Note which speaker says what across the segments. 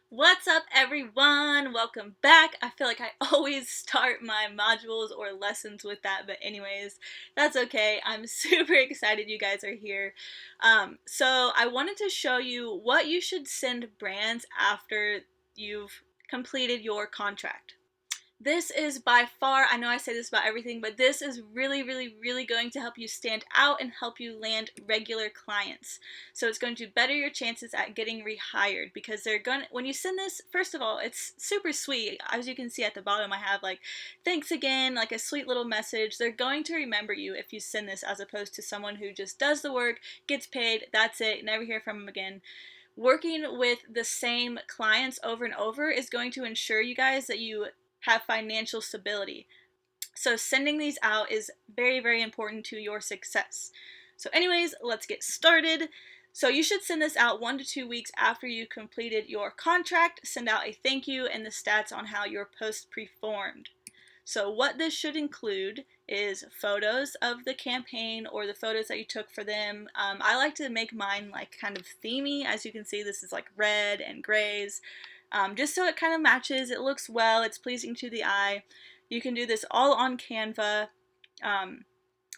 Speaker 1: What's up, everyone? Welcome back. I feel like I always start my modules or lessons with that, but anyways, that's okay. I'm super excited you guys are here. So I wanted to show you what you should send brands after you've completed your contract. This is by far, I know I say this about everything, but this is really going to help you stand out and help you land regular clients. So it's going to better your chances at getting rehired because they're going to, when you send this, first of all, it's super sweet. As you can see at the bottom, I have like, thanks again, like a sweet little message. They're going to remember you if you send this as opposed to someone who just does the work, gets paid, that's it, never hear from them again. Working with the same clients over and over is going to ensure you guys that you have financial stability. So sending these out is very important to your success. So anyways, let's get started. So you should send this out 1 to 2 weeks after you completed your contract. Send out a thank you and the stats on how your post performed. So what this should include is photos of the campaign or the photos that you took for them. I like to make mine like kind of themey. As you can see, this is like red and grays, just so it kind of matches. It looks well, it's pleasing to the eye. You can do this all on Canva. Um,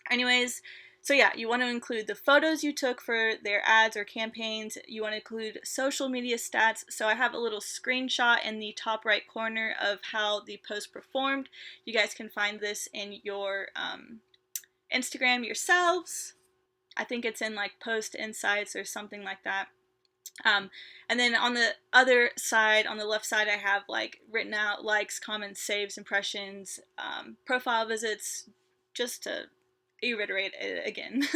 Speaker 1: anyways, so yeah, you want to include the photos you took for their ads or campaigns. You want to include social media stats. So I have a little screenshot in the top right corner of how the post performed. You guys can find this in your Instagram yourselves. I think it's in like Post Insights or something like that. And then on the other side, on the left side, I have like written out likes, comments, saves, impressions, profile visits, just to reiterate it again.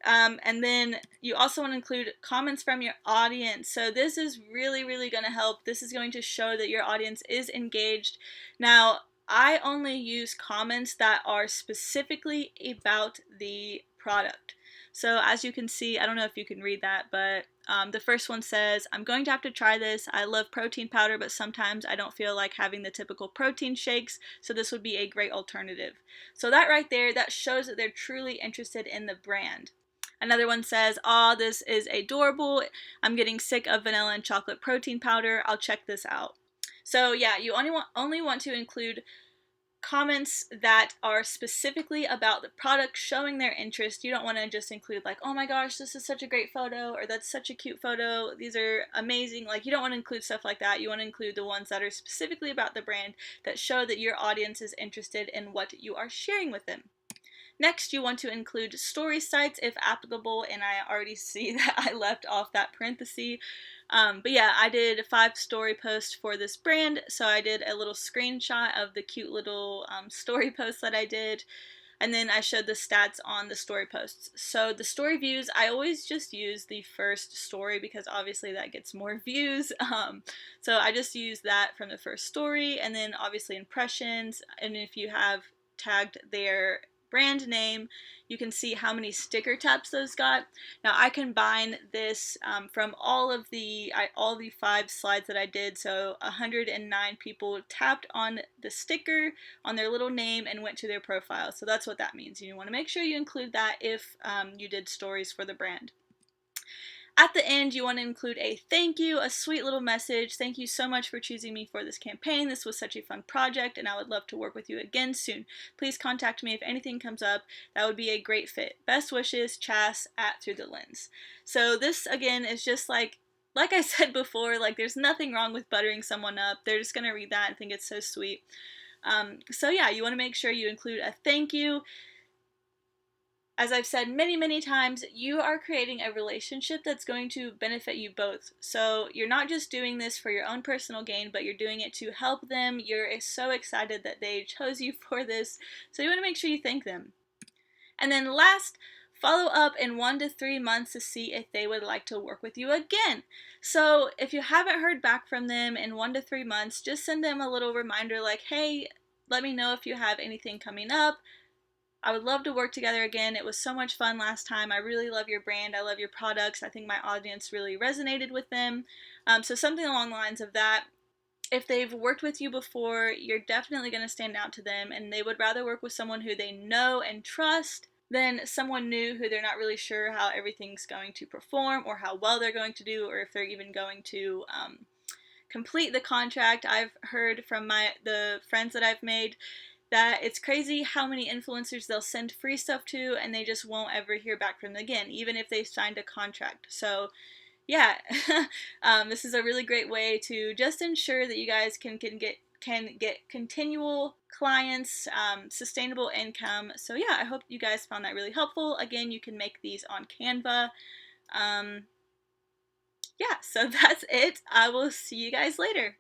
Speaker 1: And then you also want to include comments from your audience. So this is really going to help. This is going to show that your audience is engaged. Now, I only use comments that are specifically about the product. So as you can see, I don't know if you can read that, but the first one says, I'm going to have to try this. I love protein powder, but sometimes I don't feel like having the typical protein shakes, so this would be a great alternative. So that right there, that shows that they're truly interested in the brand. Another one says, "Aw, this is adorable. I'm getting sick of vanilla and chocolate protein powder. I'll check this out." So yeah, you only want to include comments that are specifically about the product, showing their interest. You don't want to just include like, oh my gosh, this is such a great photo, or that's such a cute photo, these are amazing. Like, you don't want to include stuff like that. You want to include the ones that are specifically about the brand, that show that your audience is interested in what you are sharing with them. Next, you want to include story sites if applicable, and I already see that I left off that parenthesis. But yeah, I did 5 story posts for this brand, so I did a little screenshot of the cute little story posts that I did, and then I showed the stats on the story posts. So the story views, I always just use the first story because obviously that gets more views. So I just use that from the first story, and then obviously impressions, and if you have tagged their brand name, you can see how many sticker taps those got. Now I combine this from all the 5 slides that I did, so 109 people tapped on the sticker on their little name and went to their profile. So that's what that means. You want to make sure you include that if you did stories for the brand. At the end, you want to include a thank you, a sweet little message. Thank you so much for choosing me for this campaign. This was such a fun project, and I would love to work with you again soon. Please contact me if anything comes up. That would be a great fit. Best wishes, Chas at Through the Lens. So this, again, is just like I said before, like there's nothing wrong with buttering someone up. They're just going to read that and think it's so sweet. So yeah, you want to make sure you include a thank you. As I've said many times, you are creating a relationship that's going to benefit you both. So you're not just doing this for your own personal gain, but you're doing it to help them. You're so excited that they chose you for this. So you want to make sure you thank them. And then last, follow up in 1 to 3 months to see if they would like to work with you again. So if you haven't heard back from them in 1 to 3 months, just send them a little reminder like, hey, let me know if you have anything coming up. I would love to work together again. It was so much fun last time. I really love your brand. I love your products. I think my audience really resonated with them. So something along the lines of that. If they've worked with you before, you're definitely going to stand out to them, and they would rather work with someone who they know and trust than someone new who they're not really sure how everything's going to perform or how well they're going to do, or if they're even going to complete the contract. I've heard from the friends that I've made that it's crazy how many influencers they'll send free stuff to and they just won't ever hear back from them again, even if they've signed a contract. So yeah, this is a really great way to just ensure that you guys can get continual clients, sustainable income. So yeah, I hope you guys found that really helpful. Again, you can make these on Canva. Yeah, so that's it. I will see you guys later.